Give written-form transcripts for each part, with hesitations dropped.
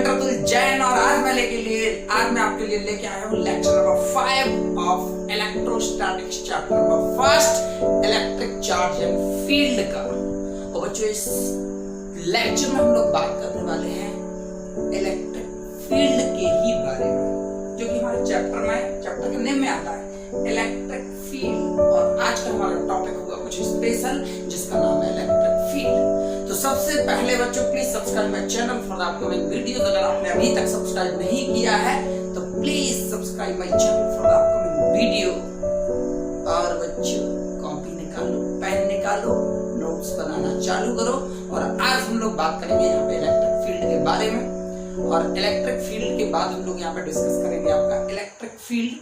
अतुल जैन और आज मैं आपके लिए लेके आया हूँ lecture number 5 of electrostatics chapter number 1 electric charge and field का। और बच्चों इस लेक्चर में हम लोग बात करने वाले हैं इलेक्ट्रिक फील्ड के ही बारे में, जो कि हमारे चैप्टर के नेम में आता है इलेक्ट्रिक फील्ड। और आज का हमारा टॉपिक होगा कुछ स्पेशल जिसका नाम है इलेक्ट्रिक फील्ड। तो सबसे पहले बच्चों please subscribe my channel for the upcoming videos. अगर आपने अभी तक सब्सक्राइब नहीं किया है तो please subscribe my channel for the upcoming video. और बच्चों कॉपी निकालो, पेन निकालो, नोट्स बनाना चालू करो। और आज हम लोग बात करेंगे यहाँ पे इलेक्ट्रिक फील्ड के बारे में। और इलेक्ट्रिक फील्ड के बाद हम लोग यहाँ पे डिस्कस करेंगे आपका electric field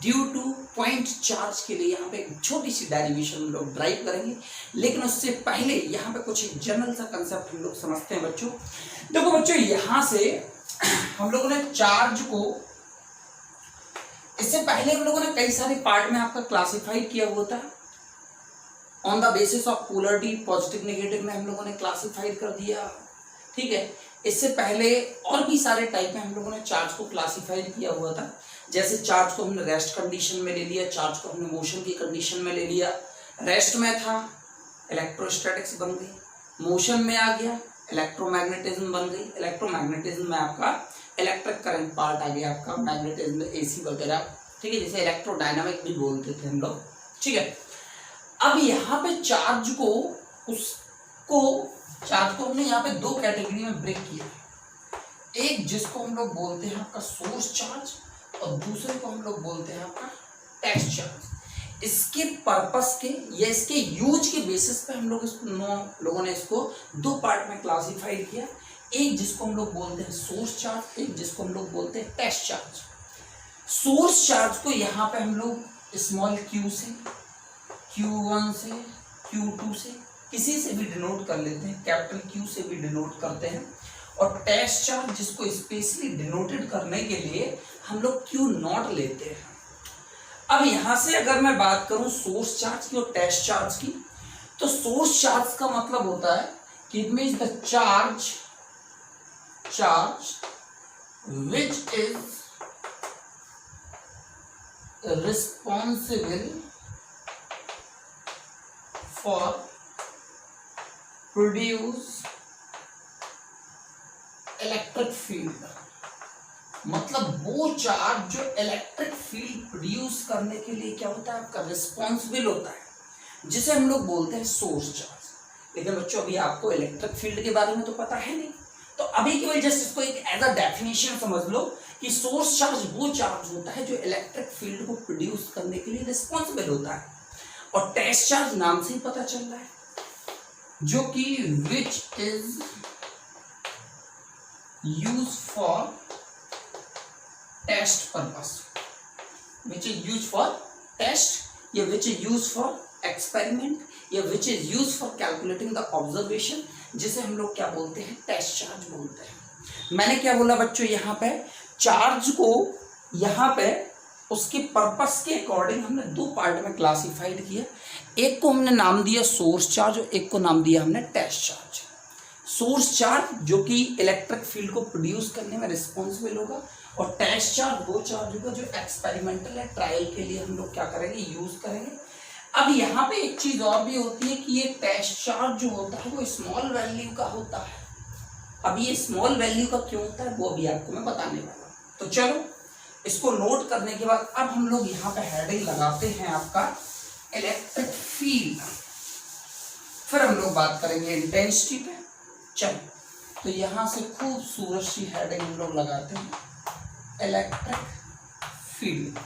due two point charge के लिए यहाँ पे एक छोटी सी डेरिवेशन हम लोग ड्राइव करेंगे। लेकिन उससे पहले यहाँ पे कुछ एक जनरल सा कंसेप्ट हम लोग समझते हैं बच्चों। देखो बच्चों, यहाँ से हम लोगों ने चार्ज को, इससे पहले हम लोगों ने कई सारे पार्ट में आपका क्लासिफाइड किया हुआ था on the basis of polarity, positive negative में हम लोगों ने क्लासिफाइड कर दिया, ठीक है। इससे पहले और भी सारे टाइप में हम लोगों ने चार्ज को क्लासिफाइड किया हुआ था। जैसे चार्ज को हमने रेस्ट कंडीशन में ले लिया, चार्ज को हमने मोशन की कंडीशन में ले लिया। रेस्ट में था इलेक्ट्रोस्टैटिक्स बन गई, मोशन में आ गया इलेक्ट्रोमैग्नेटिज्म बन गई, इलेक्ट्रोमैग्नेटिज्म में आपका इलेक्ट्रिक करंट पार्ट आ गया आपका, मैग्नेटिज्म एसी वगैरह, ठीक है, जिसे इलेक्ट्रोडायनामिक भी बोलते थे हम लोग, ठीक है। अब यहाँ पे चार्ज को हमने यहाँ पे दो कैटेगरी में ब्रेक किया। एक जिसको हम लोग बोलते हैं आपका सोर्स चार्ज और दूसरे को हम लोग बोलते हैं आपका टेस्ट चार्ज। इसके पर्पस के या इसके यूज के बेसिस पे हम लोगों ने इसको दो पार्ट में क्लासिफाइड किया। एक जिसको हम लोग बोलते हैं सोर्स चार्ज, एक जिसको हम लोग बोलते हैं टेस्ट चार्ज। सोर्स चार्ज को यहाँ पे हम लोग स्मॉल q से, q1 से, q2 से, किसी से भी डिनोट कर लेते हैं, कैपिटल Q से भी डिनोट करते हैं। और टेस्ट चार्ज जिसको स्पेशली डिनोटेड करने के लिए हम लोग Q0 लेते हैं। अब यहां से अगर मैं बात करूं सोर्स चार्ज की और टेस्ट चार्ज की, तो सोर्स चार्ज का मतलब होता है कि it means the charge which is responsible for produce electric field. मतलब वो चार्ज जो इलेक्ट्रिक फील्ड प्रोड्यूस करने के लिए क्या होता है आपका रिस्पॉन्सिबल होता है, जिसे हम लोग बोलते हैं सोर्स चार्ज। लेकिन बच्चों अभी आपको इलेक्ट्रिक फील्ड के बारे में तो पता है नहीं, तो अभी केवल जस्ट इसको एक एज अ डेफिनेशन समझ लो कि सोर्स चार्ज वो चार्ज होता है जो इलेक्ट्रिक फील्ड को प्रोड्यूस करने के लिए रिस्पॉन्सिबल होता है। और टेस्ट चार्ज नाम से ही पता चल रहा है, जो कि which is use for test purpose, which is use for test या which is use for experiment या which is use for calculating the observation, जिसे हम लोग क्या बोलते हैं टेस्ट चार्ज बोलते हैं। मैंने क्या बोला बच्चों, यहाँ पे चार्ज को यहाँ पे उसके पर्पस के अकॉर्डिंग हमने दो पार्ट में क्लासिफाइड किया। एक को हमने नाम दिया सोर्स चार्ज और एक को नाम दिया हमने टेस्ट चार्ज। सोर्स चार्ज जो कि इलेक्ट्रिक फील्ड को प्रोड्यूस करने में रिस्पॉन्सिबल होगा, और टेस्ट चार्ज वो चार्ज होगा जो एक्सपेरिमेंटल या ट्रायल के लिए हम लोग क्या करेंगे, यूज करेंगे। अब यहाँ पे एक चीज और भी होती है कि ये टेस्ट चार्ज जो होता है वो स्मॉल वैल्यू का होता है। अब ये स्मॉल वैल्यू का क्यों होता है वो भी आपको मैं बताने वाला हूँ। तो चलो इसको नोट करने के बाद अब हम लोग यहाँ पे हेडिंग लगाते हैं आपका इलेक्ट्रिक फील्ड, फिर हम लोग बात करेंगे इंटेंसिटी पे। चलो तो यहाँ से खूबसूरत सी हेडिंग हम लोग लगाते हैं इलेक्ट्रिक फील्ड।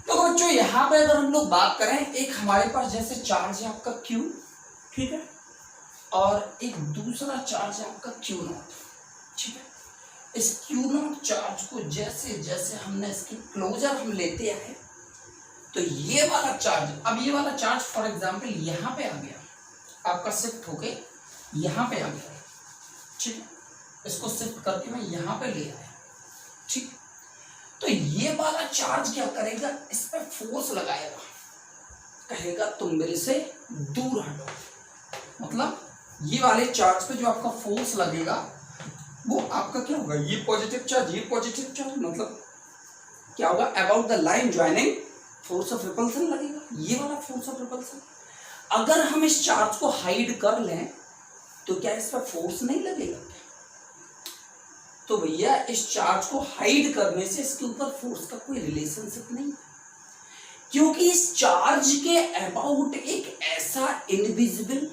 तो बच्चों यहाँ पे अगर हम लोग बात करें, एक हमारे पास जैसे चार्ज है आपका Q, ठीक है, और एक दूसरा चार्ज है आपका Q0, ठीक है। इस Q0 चार्ज को जैसे जैसे हमने इसकी क्लोजर हम लेते हैं, तो ये वाला चार्ज, अब ये वाला चार्ज फॉर एग्जांपल यहाँ पे आ गया, आपका शिफ्ट होके यहाँ पे आ गया, ठीक है। इसको शिफ्ट करके मैं यहाँ पे ले आया, ठीक। तो ये वाला चार्ज क्या करेगा, इस पे फोर्स लगाएगा, कहेगा तुम मेरे से दूर हटो। मतलब ये वाले चार्ज पे जो आपका फोर्स लगेगा वो आपका क्या होगा, ये पॉजिटिव चार्ज, ये पॉजिटिव चार्ज, मतलब क्या होगा, about the line joining force of repulsion लगेगा, ये वाला फोर्स ऑफ रिपल्सन। अगर हम इस चार्ज को हाइड कर लें तो क्या इस पर फोर्स नहीं लगेगा? तो भैया इस चार्ज को हाइड करने से इसके ऊपर फोर्स का कोई रिलेशनशिप नहीं, क्योंकि इस चार्ज के अबाउट एक ऐसा इनविजिबल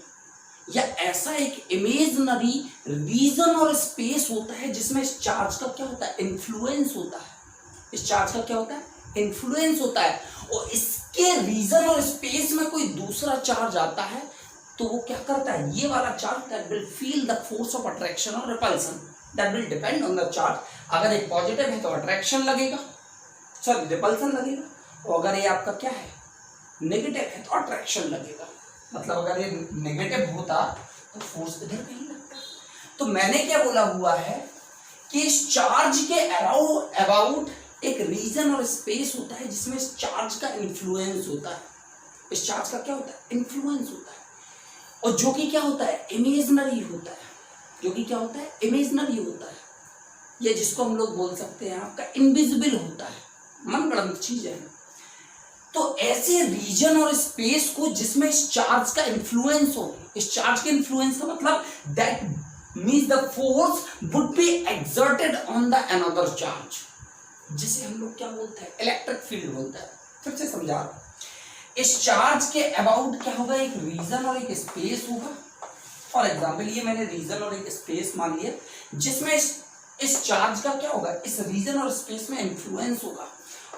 या ऐसा एक इमेजिनरी रीजन और स्पेस होता है जिसमें इस चार्ज का क्या होता है, इन्फ्लुएंस होता है। इस चार्ज का क्या होता है, इन्फ्लुएंस होता है। और इसके रीजन और स्पेस में कोई दूसरा चार्ज आता है तो वो क्या करता है, ये वाला charge that will feel the force of attraction और repulsion, that will depend on the charge. अगर एक पॉजिटिव है तो अट्रैक्शन लगेगा, सॉरी रिपल्सन लगेगा, और अगर ये आपका क्या है, नेगेटिव है तो अट्रैक्शन लगेगा। मतलब अगर ये नेगेटिव होता तो फोर्स इधर नहीं लगता। तो मैंने क्या बोला हुआ है कि इस चार्ज के अबाउट एक रीजन और स्पेस होता है जिसमें इस चार्ज का इन्फ्लुएंस होता है। इस चार्ज का क्या होता है, इन्फ्लुएंस होता है, और जो कि क्या होता है, इमेजिनरी होता है। जो कि क्या होता है, इमेजिनरी होता है, या जिसको हम लोग बोल सकते हैं आपका इनविजिबल होता है, मनगढ़ंत चीज है। तो ऐसे रीजन और स्पेस को जिसमें इस चार्ज का इन्फ्लुएंस हो, इस चार्ज के इन्फ्लुएंस का मतलब that means the force would be exerted on the another charge, जिसे हम लोग क्या बोलते हैं, इलेक्ट्रिक फील्ड बोलते हैं। फिर से समझा रहा हूं, इस चार्ज के अबाउट क्या होगा, एक रीजन और एक स्पेस होगा। फॉर एग्जाम्पल ये मैंने रीजन और एक स्पेस मान लिया जिसमें इस चार्ज का क्या होगा, इस रीजन और स्पेस में इन्फ्लुएंस होगा।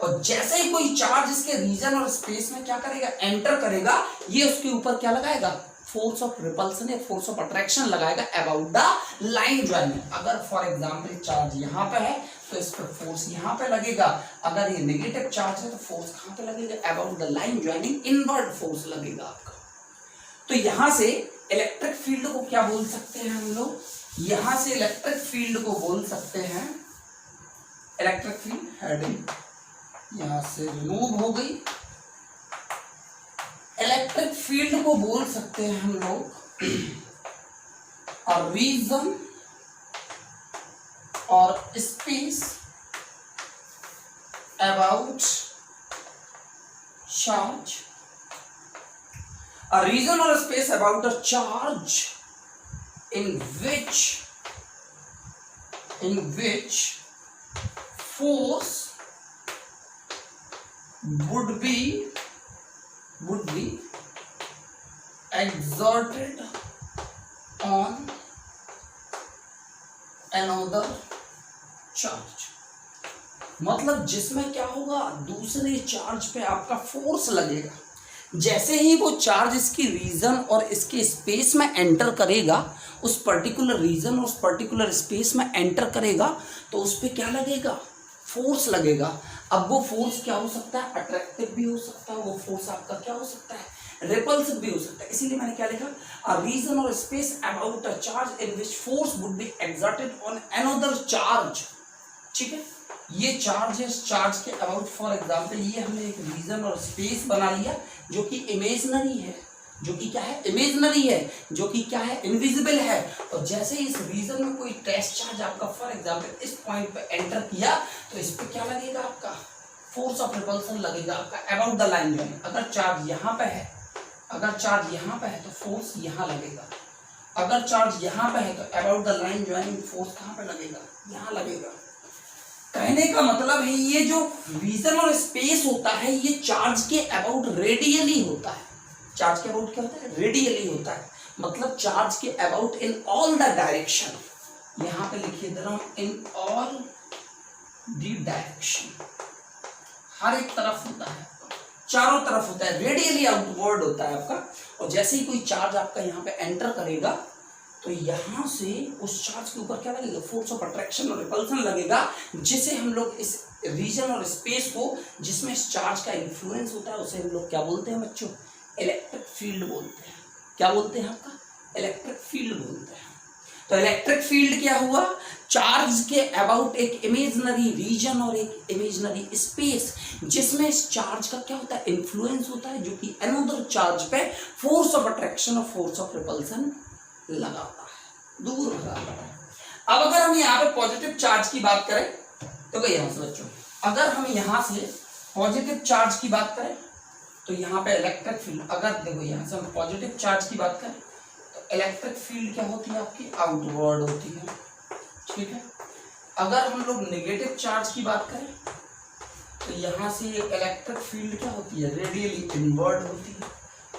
और जैसे ही कोई चार्ज इसके रीजन और स्पेस में क्या करेगा, एंटर करेगा, ये उसके ऊपर क्या लगाएगा, फोर्स ऑफ रिपल्सन या फोर्स ऑफ अट्रैक्शन लगाएगा अबाउट द लाइन ज्वाइनिंग। अगर फॉर एग्जांपल चार्ज यहाँ पे है तो इस पर फोर्स यहाँ पे लगेगा, अगर ये नेगेटिव चार्ज है तो फोर्स कहाँ पे लगेगा, about the line joining inward force लगेगा आपका। तो यहां से इलेक्ट्रिक फील्ड को क्या बोल सकते हैं हम लोग, यहां से इलेक्ट्रिक फील्ड को बोल सकते हैं, इलेक्ट्रिक फील्ड हेडिंग यहां से रिमूव हो गई। इलेक्ट्रिक फील्ड को बोल सकते हैं हम लोग और रीजन और space about charge, a region or a space about a charge in which force would be exerted on another charge। मतलब जिसमें क्या होगा, दूसरे चार्ज पे आपका फोर्स लगेगा। जैसे ही वो चार्ज इसकी रीजन और इसके स्पेस में एंटर करेगा, उस पर्टिकुलर रीजन और उस पर्टिकुलर स्पेस में एंटर करेगा, तो उस पर क्या लगेगा, फोर्स लगेगा। अब वो फोर्स क्या हो सकता है, अट्रैक्टिव भी हो सकता है, वो फोर्स आपका क्या हो सकता है, रिपल्सिव भी हो सकता है। इसीलिए मैंने क्या लिखा, अ रीजन और space about a charge in which force would be exerted on another charge. ठीक है, ये चार्ज है, इस चार्ज के अबाउट फॉर एग्जांपल ये हमने एक रीजन और स्पेस बना लिया जो कि इमेजिनरी है, जो कि क्या है, इमेजिनरी है, जो कि क्या है, इनविजिबल है। और जैसे इस रीजन में कोई टेस्ट चार्ज आपका फॉर एग्जांपल इस पॉइंट पे एंटर किया तो इस पे क्या लगेगा, आपका फोर्स ऑफ रिपल्सन लगेगा आपका अबाउट द लाइन में। अगर चार्ज यहाँ पे है, अगर चार्ज यहाँ पे है तो फोर्स यहाँ लगेगा, अगर चार्ज यहाँ पे है तो about the line joining force कहाँ पे लगेगा, यहाँ लगेगा। कहने का मतलब है ये जो रीजन और स्पेस होता है ये चार्ज के अबाउट रेडियली होता है। चार्ज के अबाउट क्या होता है, रेडियली होता है, मतलब चार्ज के about in all the direction. यहां पे लिखिए दे रहा हूं, इन ऑल द डायरेक्शन, हर एक तरफ होता है, चारों तरफ होता है, रेडियली आउटवर्ड होता है आपका। और जैसे ही कोई चार्ज आपका यहाँ पे एंटर करेगा तो यहां से उस चार्ज के ऊपर क्या लगेगा, फोर्स ऑफ अट्रैक्शन और रिपल्सन लगेगा, जिसे हम लोग इस रीजन और स्पेस को जिसमें इस चार्ज का इन्फ्लुएंस होता है उसे हम लोग क्या बोलते हैं बच्चों, इलेक्ट्रिक फील्ड बोलते हैं। क्या बोलते हैं आपका, इलेक्ट्रिक फील्ड बोलते हैं। तो इलेक्ट्रिक फील्ड क्या हुआ, चार्ज के अबाउट एक इमेजिनरी रीजन और एक इमेजिनरी स्पेस जिसमें इस चार्ज का क्या होता है, इन्फ्लुएंस होता है, जो कि अनदर चार्ज पे फोर्स ऑफ अट्रैक्शन और फोर्स ऑफ रिपल्सन लगाता है, दूर भगाता है। अब अगर हम यहाँ पे पॉजिटिव चार्ज की बात करें तो क्या यहाँ से बच्चों, अगर हम यहाँ से पॉजिटिव चार्ज की बात करें तो यहाँ पे इलेक्ट्रिक फील्ड, अगर देखो यहाँ से हम पॉजिटिव चार्ज की बात करें तो इलेक्ट्रिक फील्ड क्या होती है आपकी, आउटवर्ड होती है, ठीक है। अगर हम लोग नेगेटिव चार्ज की बात करें तो यहाँ से इलेक्ट्रिक फील्ड क्या होती है, रेडियली इनवर्ड होती है,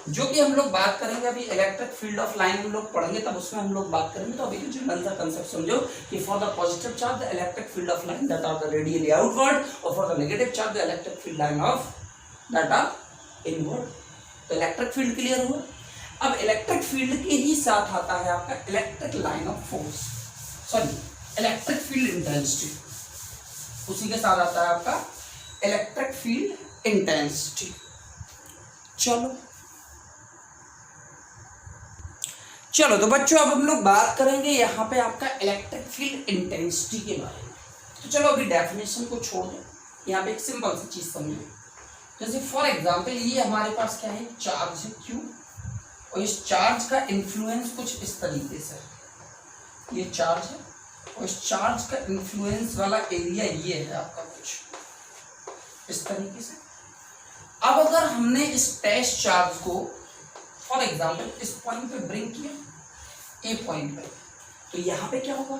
जो कि हम लोग बात करेंगे अभी इलेक्ट्रिक फील्ड ऑफ लाइन हम लोग पढ़ेंगे तब उसमें हम लोग बात करेंगे। तो अभी जनरल सा कंसेप्ट समझो कि for the positive charge the electric field of line that are the radially outward, और for the negative charge the electric field line of that are inward. तो इलेक्ट्रिक फील्ड क्लियर हुआ। अब electric field के ही साथ आता है आपका electric line of force, sorry electric field intensity, उसी के साथ आता है आपका इलेक्ट्रिक फील्ड इंटेंसिटी। चलो तो बच्चों अब हम लोग बात करेंगे यहाँ पे आपका इलेक्ट्रिक फील्ड इंटेंसिटी के बारे में। तो चलो अभी डेफिनेशन को छोड़ दो, यहाँ पे एक सिंपल सी चीज समझो। जैसे फॉर एग्जांपल ये हमारे पास क्या है, चार्ज है Q, और इस चार्ज का इन्फ्लुएंस कुछ इस तरीके से, ये चार्ज है और इस चार्ज का इन्फ्लुएंस वाला एरिया ये है आपका कुछ इस तरीके से। अब अगर हमने इस टेस्ट चार्ज को फॉर एग्जाम्पल इस पॉइंट पे ब्रिंग किया, ए पॉइंट पे, तो यहाँ पे क्या होगा,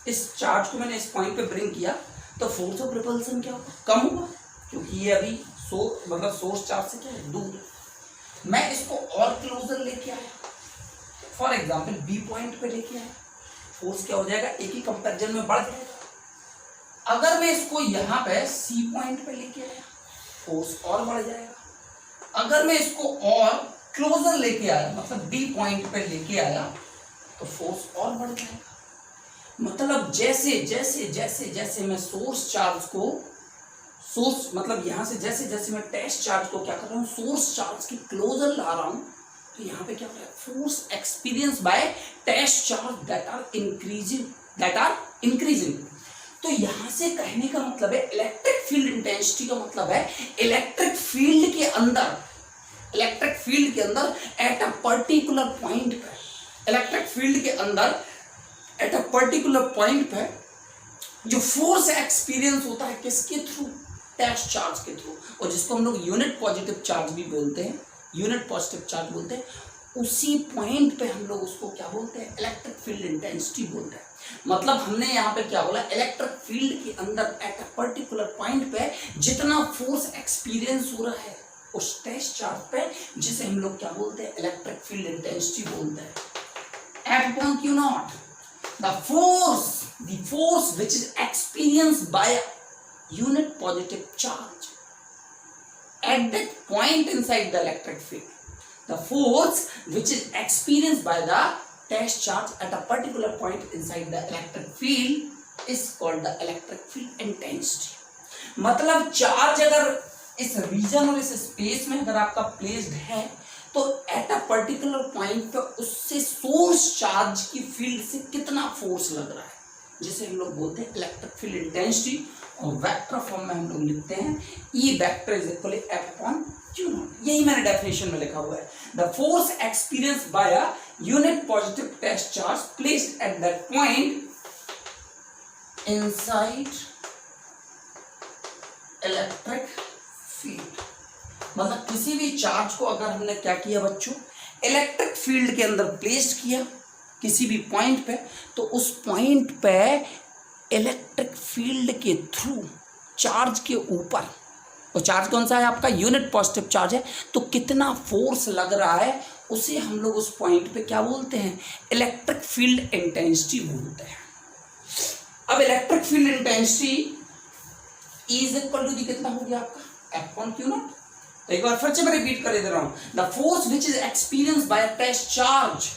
इस चार्ज को मैंने इस पॉइंट पे ब्रिंग किया तो फोर्स ऑफ रिपल्सन क्या होगा, कम होगा, क्योंकि ये अभी सोर्स चार्ज से क्या है, दूर है। मैं इसको और क्लोजर लेके आया, फॉर एग्जाम्पल बी पॉइंट पे लेके आया, फोर्स क्या हो जाएगा, एक ही कंपैरिजन में बढ़ जाएगा। अगर मैं इसको यहाँ पे सी पॉइंट पे लेके आया, फोर्स और बढ़ जाएगा। अगर मैं इसको और क्लोजर लेके आया, मतलब बी पॉइंट पे लेके आया, तो फोर्स और बढ़ जाएगा। मतलब जैसे जैसे जैसे जैसे मैं सोर्स चार्ज को मतलब यहाँ से जैसे जैसे मैं टेस्ट चार्ज को क्या कर रहा हूँ, सोर्स चार्ज की क्लोजर ला रहा हूँ, तो यहाँ पे क्या हो रहा है, force experience by test charge that are increasing. तो यहाँ से कहने का मतलब है इलेक्ट्रिक फील्ड इंटेंसिटी का मतलब है इलेक्ट्रिक फील्ड के अंदर एट अ पर्टिकुलर पॉइंट पे, इलेक्ट्रिक फील्ड के अंदर एट अ पर्टिकुलर पॉइंट पे जो फोर्स एक्सपीरियंस होता है किसके थ्रू, टेस्ट चार्ज के थ्रू, और जिसको हम लोग यूनिट पॉजिटिव चार्ज भी बोलते हैं, यूनिट पॉजिटिव चार्ज बोलते हैं, उसी पॉइंट पे हम लोग उसको क्या बोलते हैं, इलेक्ट्रिक फील्ड इंटेंसिटी बोलते हैं। मतलब हमने यहाँ पे क्या बोला, इलेक्ट्रिक फील्ड के अंदर एट अ पर्टिकुलर पॉइंट पे जितना फोर्स एक्सपीरियंस हो रहा है उस टेस्ट चार्ज पे, जिसे हम लोग क्या बोलते हैं, इलेक्ट्रिक फील्ड इंटेंसिटी बोलते हैं। At upon Q naught the force which is experienced by a unit positive charge at that point inside the electric field, the force which is experienced by the test charge at a particular point inside the electric field is called the electric field intensity। मतलब charge अगर इस reason और इस space में अगर आपका placed है तो एट अ पर्टिकुलर पॉइंट पे उससे सोर्स चार्ज की फील्ड से कितना फोर्स लग रहा है, जिसे हम लोग बोलते हैं इलेक्ट्रिक फील्ड इंटेंसिटी, और वेक्टर फॉर्म में हम लोग लिखते हैं E vector is equal F upon Q naught. यही मैंने डेफिनेशन में लिखा हुआ है, the force experience by a unit positive test charge placed at that point inside electric field. मतलब किसी भी चार्ज को अगर हमने क्या किया बच्चों, इलेक्ट्रिक फील्ड के अंदर प्लेस्ड किया किसी भी पॉइंट पे, तो उस पॉइंट पे इलेक्ट्रिक फील्ड के थ्रू चार्ज के ऊपर, और चार्ज कौन सा है आपका, यूनिट पॉजिटिव चार्ज है, तो कितना फोर्स लग रहा है उसे हम लोग उस पॉइंट पे क्या बोलते हैं, इलेक्ट्रिक फील्ड इंटेंसिटी बोलते हैं। अब electric field intensity is equal to कितना हो गया आपका, F अपॉन Q नॉट। तो एक बार फिर से मैं रिपीट कर दे रहा हूं, the force which is experienced by a test charge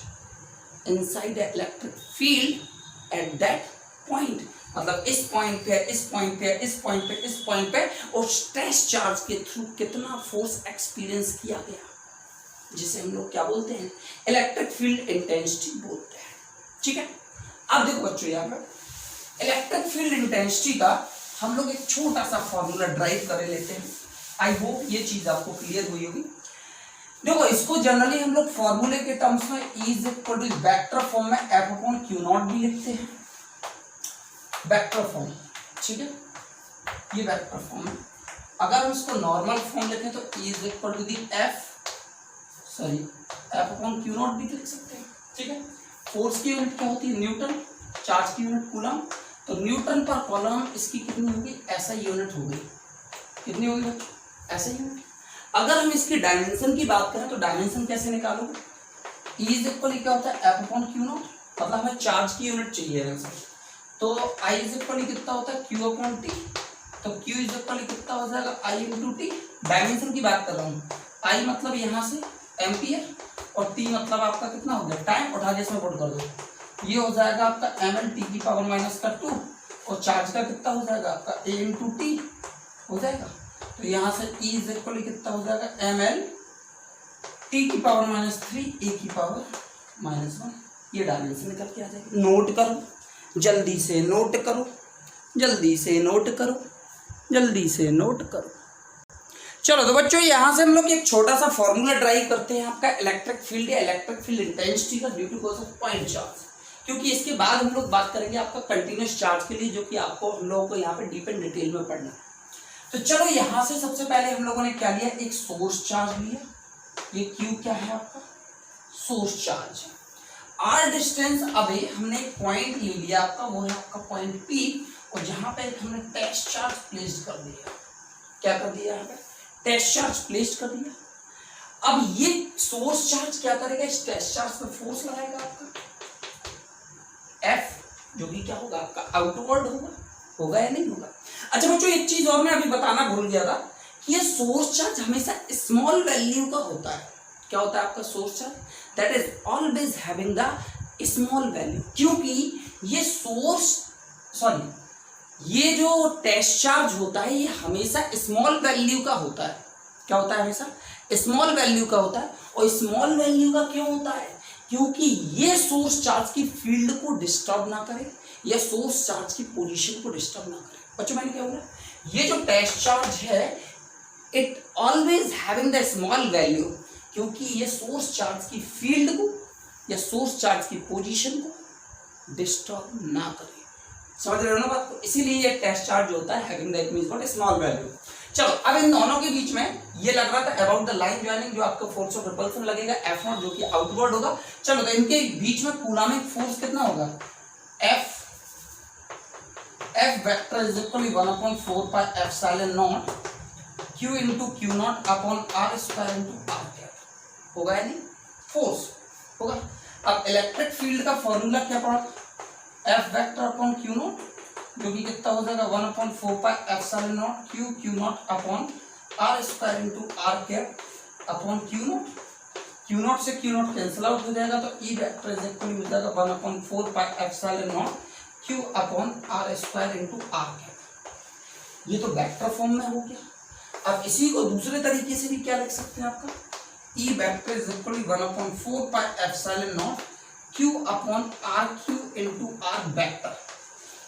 inside the electric field at that point, मतलब इस पॉइंट पे, इस पॉइंट पे, इस पॉइंट पे, इस पॉइंट पे, और टेस्ट चार्ज के थ्रू कितना फोर्स एक्सपीरियंस किया गया, जिसे हम लोग क्या बोलते हैं, इलेक्ट्रिक फील्ड इंटेंसिटी बोलते हैं। ठीक है, अब देखो बच्चों यहाँ पर इलेक्ट्रिक फील्ड इंटेंसिटी का हम लोग एक छोटा सा फॉर्मूला ड्राइव कर लेते हैं। आई होप ये चीज आपको क्लियर हुई होगी। देखो इसको जनरली हम लोग फॉर्मूले के टर्म्स में is equal to vector form में F अपॉन Q नॉट भी लिखते हैं, वेक्टर फॉर्म, ठीक है, ये वेक्टर फॉर्म है। अगर हम इसको नॉर्मल फॉर्म लिखें तो E is equal to the F upon Q naught भी लिख सकते हैं, ठीक है। फोर्स की यूनिट क्या होती है? न्यूटन। चार्ज की यूनिट कूलम। तो न्यूटन पर कॉलम इसकी कितनी होगी? ऐसा यूनिट हो गई। कितनी होगी बच्चों? ऐसा यूनिट। अगर हम इसकी डायमेंशन की बात करें तो डायमेंशन कैसे निकालोगे? E इज इक्वल क्या होता है? F अपॉन Q नॉट, मतलब हमें चार्ज की यूनिट चाहिए वैसे। तो I इज इक्वल कितना होता है? Q upon T। तो Q इज इक्वल कितना हो जाएगा? I into T। डायमेंशन की बात कर रहा हूँ। I मतलब यहाँ से एम्पियर और T मतलब आपका कितना हो गया? टाइम। उठा के इसमें पुट कर दो, ये हो जाएगा आपका ml T की पावर माइनस का 2 और चार्ज का कितना हो जाएगा आपका? A इंटू T हो जाएगा। तो यहाँ से E इज इक्वल कितना हो जाएगा? ml T की पावर माइनस 3 A की पावर माइनस 1। ये डायमेंशन निकल के आ जाएगी। नोट करो, जल्दी से नोट करो, जल्दी से नोट करो, जल्दी से नोट करो। चलो तो बच्चों यहाँ से हम लोग एक छोटा सा फॉर्मूला ड्राइव करते हैं आपका इलेक्ट्रिक फील्ड या इलेक्ट्रिक फील्ड इंटेंसिटी का due to cause of point charge, क्योंकि इसके बाद हम लोग बात करेंगे आपका कंटिन्यूस चार्ज के लिए, जो कि आपको हम लोगों को यहाँ पे डीप एंड डिटेल में पढ़ना है। तो चलो यहाँ से सबसे पहले हम लोगों ने क्या लिया? एक सोर्स चार्ज लिया। ये Q क्या है आपका? Source charge. आर डिस्टेंस अभी हमने एक पॉइंट ले लिया आपका, वो है आपका पॉइंट P, और जहां पे हमने टेस्ट चार्ज प्लेस कर दिया। क्या कर दिया? यहाँ पे टेस्ट चार्ज प्लेस कर दिया। अब ये सोर्स चार्ज क्या करेगा? इस टेस्ट चार्ज पे फोर्स लगाएगा आपका F, जो कि क्या होगा आपका? आउटवर्ड होगा या नहीं होगा? अच्छा बच्चों एक चीज और मैं अभी बताना भूल गया था कि ये सोर्स चार्ज हमेशा स्मॉल वैल्यू का होता है। क्या होता है आपका source charge? That is always having the small value, क्योंकि ये ये जो टेस्ट चार्ज होता है ये हमेशा स्मॉल वैल्यू का होता है। क्या होता है? हमेशा स्मॉल वैल्यू का होता है। और स्मॉल वैल्यू का क्यों होता है? क्योंकि ये सोर्स चार्ज की फील्ड को डिस्टर्ब ना करे या सोर्स चार्ज की पोजीशन को डिस्टर्ब ना करे। बच्चों मैंने क्या बोला? ये जो टेस्ट चार्ज है it always having the small value, क्योंकि ये सोर्स चार्ज की फील्ड को या सोर्स चार्ज की पोजीशन को डिस्टर्ब ना करे। समझ रहे हो ना बात को? इसीलिए ये टेस्ट चार्ज होता है having that means what? Small value. चलो अब इन दोनों के बीच में ये लग रहा था अबाउट द लाइन जॉइनिंग, जो आपका फोर्स ऑफ रिपल्सन लगेगा F नॉट, जो कि आउटवर्ड होगा। चलो तो इनके बीच में कूलॉमिक फोर्स कितना होगा? F vector is equal 1/4 pi epsilon not Q into Q not upon R square into R cap होगा, यानी फोर्स होगा। अब इलेक्ट्रिक फील्ड का फॉर्मूला क्या पड़ा? F vector upon Q not, जो कि कितना हो जाएगा? 1/4 pi epsilon not Q not upon R square into R cap upon Q not से Q नॉट कैंसिल आउट हो जाएगा, तो E वेक्टर इज इक्वल हो जाएगा 1/4 pi epsilon not Q upon R square into R cap. ये तो vector form में हो गया। अब इसी को दूसरे तरीके से भी क्या लिख सकते हैं आपका? E vector is equal 1/4 pi epsilon not Q upon RQ into R vector.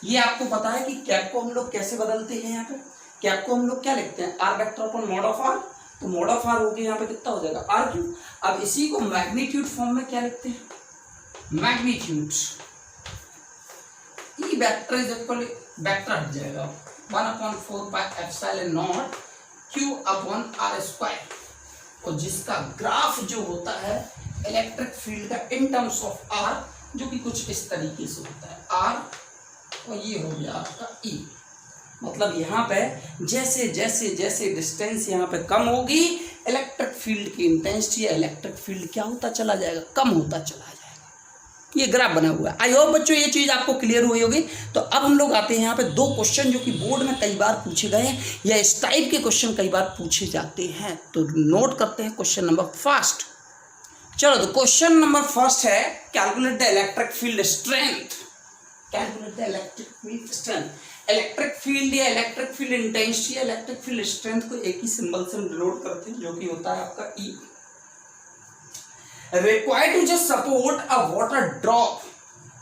ये आपको पता है कि कैप को हम लोग कैसे बदलते हैं? यहाँ पे कैप को हम लोग क्या लिखते हैं? R vector upon mod of R, तो मॉड ऑफ R हो गया यहाँ पे कितना हो जाएगा? RQ। अब इसी को मैग्नीट्यूड फॉर्म में क्या लिखते हैं? Magnitude. E vector is equal vector हट जाएगा 1/4 pi epsilon not Q upon R square, और जिसका ग्राफ जो होता है इलेक्ट्रिक फील्ड का इन टर्म्स ऑफ R, जो कि कुछ इस तरीके से होता है R, और ये हो गया आपका E। मतलब यहाँ पे जैसे जैसे जैसे डिस्टेंस यहाँ पे कम होगी, इलेक्ट्रिक फील्ड की इंटेंसिटी या इलेक्ट्रिक फील्ड क्या होता चला जाएगा? कम होता चला जाएगा। ये ग्राफ बना हुआ है। आई होप बच्चों ये चीज आपको क्लियर हुई होगी। तो अब हम लोग आते हैं यहाँ पे दो क्वेश्चन जो कि बोर्ड में कई बार पूछे गए हैं, या इस टाइप के क्वेश्चन कई बार पूछे जाते हैं। तो नोट करते हैं क्वेश्चन नंबर फर्स्ट। चलो तो क्वेश्चन नंबर फर्स्ट है calculate the electric field strength. Calculate the electric field strength. Electric field या इलेक्ट्रिक फील्ड इंटेंसिटी या इलेक्ट्रिक फील्ड स्ट्रेंथ को एक ही सिंबल से डिनोट करते हैं, जो कि होता है आपका E। Required to just support a water drop,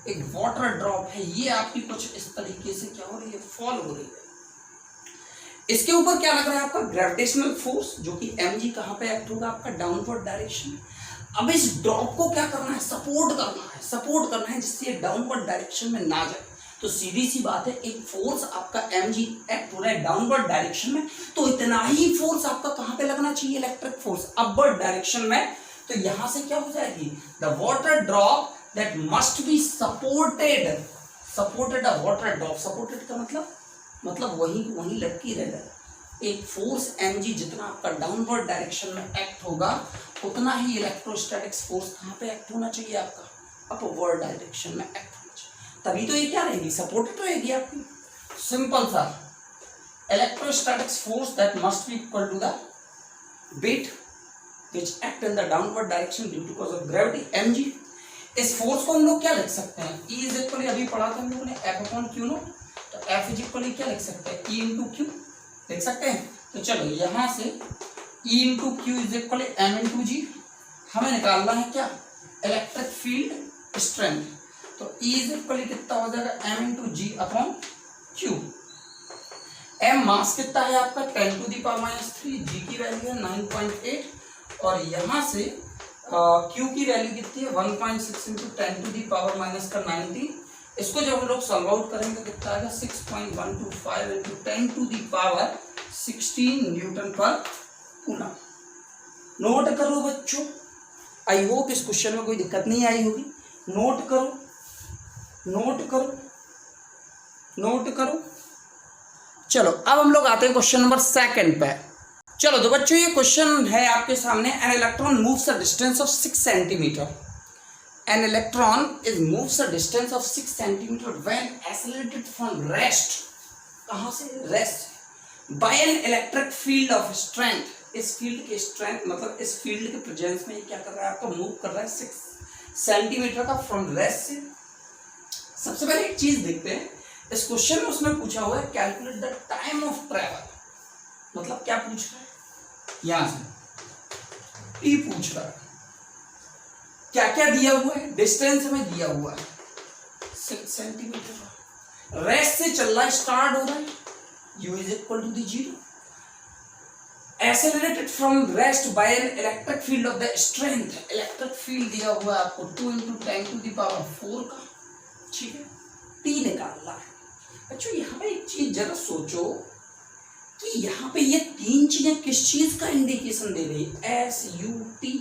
एक वाटर ड्रॉप है, ये आपकी कुछ इस तरीके से क्या हो रही है? फॉल हो रही है। इसके ऊपर क्या लग रहा है आपका? ग्रेविटेशनल फोर्स, जो कि mg कहाँ पे एक्ट होगा? आपका डाउनवर्ड डायरेक्शन में। अब इस ड्रॉप को क्या करना है? सपोर्ट करना है जिससे ये डाउनवर्ड डायरेक्शन में ना जाए। तो सीधी सी बात है, एक फोर्स आपका mg एक्ट हो रहा है डाउनवर्ड डायरेक्शन में, तो इतना ही फोर्स आपका कहां पे लगना चाहिए, इलेक्ट्रिक फोर्स अपवर्ड डायरेक्शन में। तो यहां से क्या हो जाएगी, the water drop that must be supported, supported a water drop, supported का मतलब वही लटकी रहेगा। एक फोर्स mg जितना आपका डाउनवर्ड डायरेक्शन में एक्ट होगा, उतना ही इलेक्ट्रोस्टैटिक्स फोर्स कहां पे एक्ट होना चाहिए, आपका अपवर्ड डायरेक्शन में एक्ट होना चाहिए, तभी तो ये क्या रहेगी, सपोर्टेड रहेगी आपकी। सिंपल सा, electrostatics force that must be equal to the weight which act in the downward direction due to cause of gravity mg। इस फोर्स को हम लोग क्या लिख सकते हैं, E इज इक्वल, अभी पढ़ा था हम लोगों ने F अपॉन क्यू नो, तो F इज इक्वल क्या लिख सकते हैं, E इंटू क्यू लिख सकते हैं। तो चलो यहां से E into Q is equal M into G, हमें निकालना है क्या, इलेक्ट्रिक फील्ड स्ट्रेंथ। तो E इज इक्वल कितना हो जाएगा, M into G upon Q. M mass कितना है आपका 10 टू द पावर -3, जी की वैल्यू है 9.8, और यहां से Q की वैल्यू कितनी है 1.6 इंटू 10 टू दी पावर -19। इसको जब हम लोग सॉल्व आउट करेंगे कितना आएगा 6.125 into 10 to the power 16 newton पर कूलम। नोट करो बच्चों, आई होप इस क्वेश्चन में कोई दिक्कत नहीं आई होगी। नोट करो नोट करो नोट करो। चलो अब हम लोग आते हैं क्वेश्चन नंबर 2 पे। चलो तो बच्चों ये क्वेश्चन है आपके सामने, an electron moves a distance of 6 centimetre, an electron is moves a distance of 6 centimetre when accelerated from rest, कहां से, rest, by an electric field of strength. इस फील्ड के स्ट्रेंथ मतलब इस फील्ड के प्रेजेंस में ये क्या कर रहा है, आपका मूव कर रहा है 6 सेंटीमीटर का फ्रॉम रेस्ट से। सबसे पहले एक चीज देखते हैं, इस क्वेश्चन में उसने पूछा हुआ है calculate the time of travel, मतलब क्या पूछ रहा है, यहां से टी पूछ रहा है, क्या क्या दिया हुआ है, डिस्टेंस में दिया हुआ है 6 सेंटीमीटर, रेस्ट से चलना स्टार्ट हो रहा है, u is equal to the 0, accelerated from rest by an electric field of the strength, electric field दिया हुआ है आपको 2 इंटू 10 टू द पावर 4 का, ठीक है, टी निकालना है। अच्छा यहाँ पे एक चीज जरा सोचो कि यहाँ पे ये तीन चीजें किस चीज का इंडिकेशन दे रही है, एस यू टी,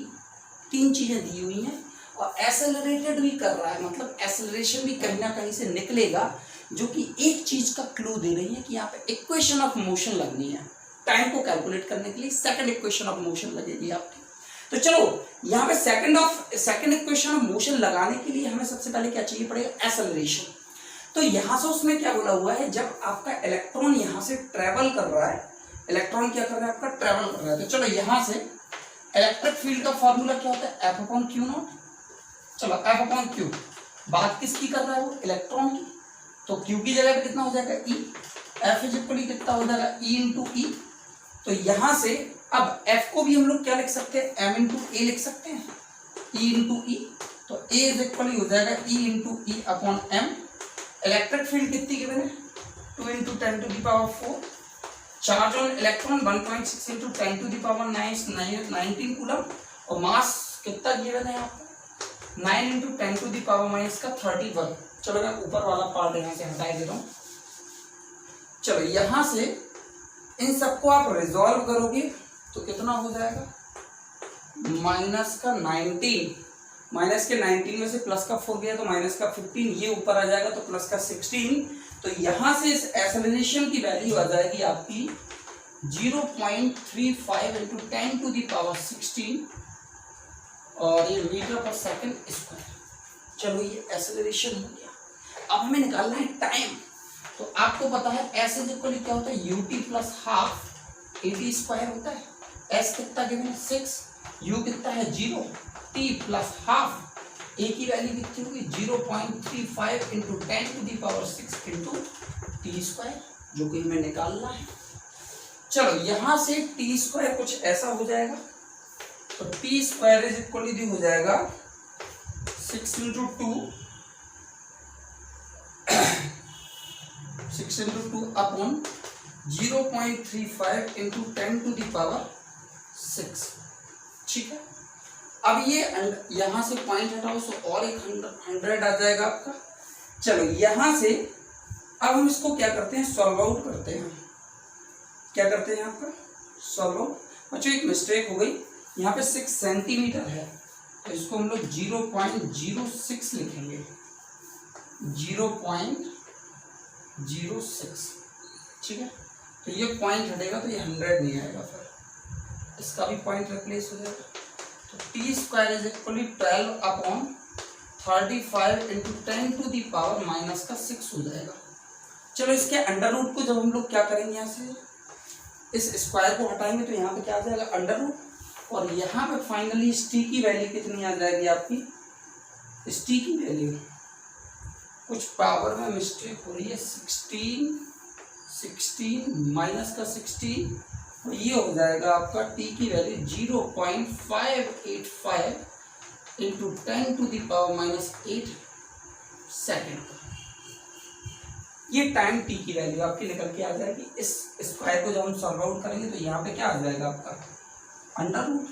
तीन चीजें दी हुई हैं, और एक्सेलरेटेड भी कर रहा है, मतलब एक्सेलरेशन भी कहीं ना कहीं से निकलेगा, जो कि एक चीज का क्लू दे रही है कि यहाँ पे इक्वेशन ऑफ मोशन लगनी है, टाइम को कैलकुलेट करने के लिए सेकंड इक्वेशन ऑफ मोशन लगेगी आपकी। तो चलो यहाँ पे सेकंड इक्वेशन ऑफ मोशन लगाने के लिए हमें सबसे पहले क्या चाहिए पड़ेगा, एक्सेलरेशन। तो यहां से उसमें क्या बोला हुआ है, जब आपका इलेक्ट्रॉन यहां से ट्रेवल कर रहा है, इलेक्ट्रॉन क्या कर रहा है, आपका ट्रेवल कर रहा है, तो चलो यहां से इलेक्ट्रिक फील्ड का फॉर्मूला क्या होता है, F अपॉन क्यू नॉट। चलो F अपॉन क्यू, बात किसकी कर रहा है वो, इलेक्ट्रॉन की, तो Q की जगह पे कितना हो जाएगा E, F इज इक्वल कितना हो जाएगा E इंटू ई। तो यहां से अब F को भी हम लोग क्या लिख सकते हैं, M इंटू ए लिख सकते हैं, E इंटू ई, तो A इज इक्वल हो जाएगा E into E upon M। Electric field कितनी गिवन है, 2 into 10 to the power 4, charge on electron 1.6 into 10 to the power 19 coulomb, और मास कितना गिवन है आपको 9 इंटू 10 टू द पावर -31। चलो मैं ऊपर वाला पार्ट यहाँ से हटा दे रहा हूँ। चलो यहाँ से इन सबको आप रिजॉल्व करोगे तो कितना हो जाएगा, -19, माइनस के 19 में से प्लस का 4 गया तो -15, ये ऊपर आ जाएगा तो प्लस का 16। तो यहां से इस एक्सेलरेशन की वैल्यू आ जाएगी आपकी 0.35 इंटू 10 टू द पावर 16, और ये मीटर पर सेकंड स्क्वायर। चलो ये एक्सेलरेशन हो गया। अब हमें निकालना है टाइम। तो आपको पता है एस इज इक्वल क्या होता है, ut plus half eighty square होता है। एस कितना गिवन है 6, u कितना है 0, t प्लस हाफ, a की वैल्यू कितनी होगी 0.35 into 10 to the power 6 into T square, जो कि हमें निकालना है। चलो यहां से टी स्क्वायर कुछ ऐसा हो जाएगा, तो टी स्क्वायर इज इक्वल हो जाएगा 6 into 2 upon 0.35 into 10 to the power 6। ठीक है, अब ये यहां से पॉइंट हटाओ तो और एक 100 आ जाएगा आपका। चलो यहां से अब हम इसको क्या करते हैं, सॉल्व आउट करते हैं। क्या करते हैं आपका सॉल्व आउट। बच्चों एक मिस्टेक हो गई, यहाँ पे 6 सेंटीमीटर है तो इसको हम लोग 0.06 लिखेंगे, 0.06, ठीक है। तो ये पॉइंट हटेगा तो ये 100 नहीं आएगा, फिर इसका भी पॉइंट रिप्लेस हो जाएगा। तो T square is equally 12/35 into 10⁻⁻6 हो जाएगा। चलो इसके अंडर रूट को जब हम लोग क्या करेंगे, यहाँ से इस स्क्वायर को हटाएंगे तो यहाँ पे क्या आ जाएगा अंडर रूट, और यहाँ पे फाइनली इस टी की वैल्यू कितनी आ जाएगी आपकी, इस टी की वैल्यू कुछ पावर में मिस्टेक हो रही है, 16 माइनस का 16, तो ये हो जाएगा आपका टी की वैल्यू 0.585 इंटू 10⁻⁻8 सेकेंड। ये टाइम टी की वैल्यू आपकी निकल के आ जाएगी। इस स्क्वायर को जब हम सॉल्व आउट करेंगे तो यहाँ पे क्या आ जाएगा आपका अंडर रूट,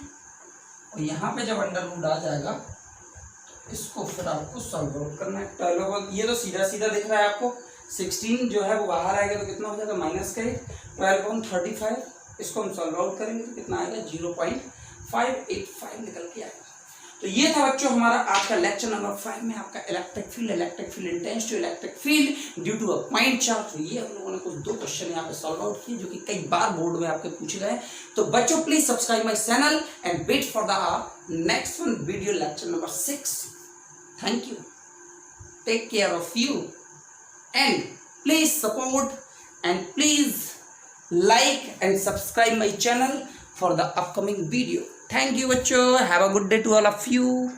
और यहाँ पे जब अंडर रूट आ जाएगा तो इसको फिर आपको सॉल्व आउट करना है। पहले ये तो सीधा सीधा दिख रहा है आपको, 16 जो है वो बाहर आएगा तो कितना हो जाएगा -8, 12/35, इसको हम सॉल्व आउट करेंगे तो कितना आएगा 0.585 निकल के आएगा। तो ये था बच्चों हमारा आज का लेक्चर नंबर 5 में आपका electric field intense to electric field due to a point charge. तो ये हम लोगों ने कुछ 2 क्वेश्चन यहाँ पे सॉल्व आउट किए जो कि कई बार बोर्ड में आपके पूछे गए। तो बच्चों please subscribe my channel and wait for the next one video lecture number 6। Thank you, take care of you and please support and please like and subscribe my channel for the upcoming video. Thank you बच्चों, have a good day to all of you.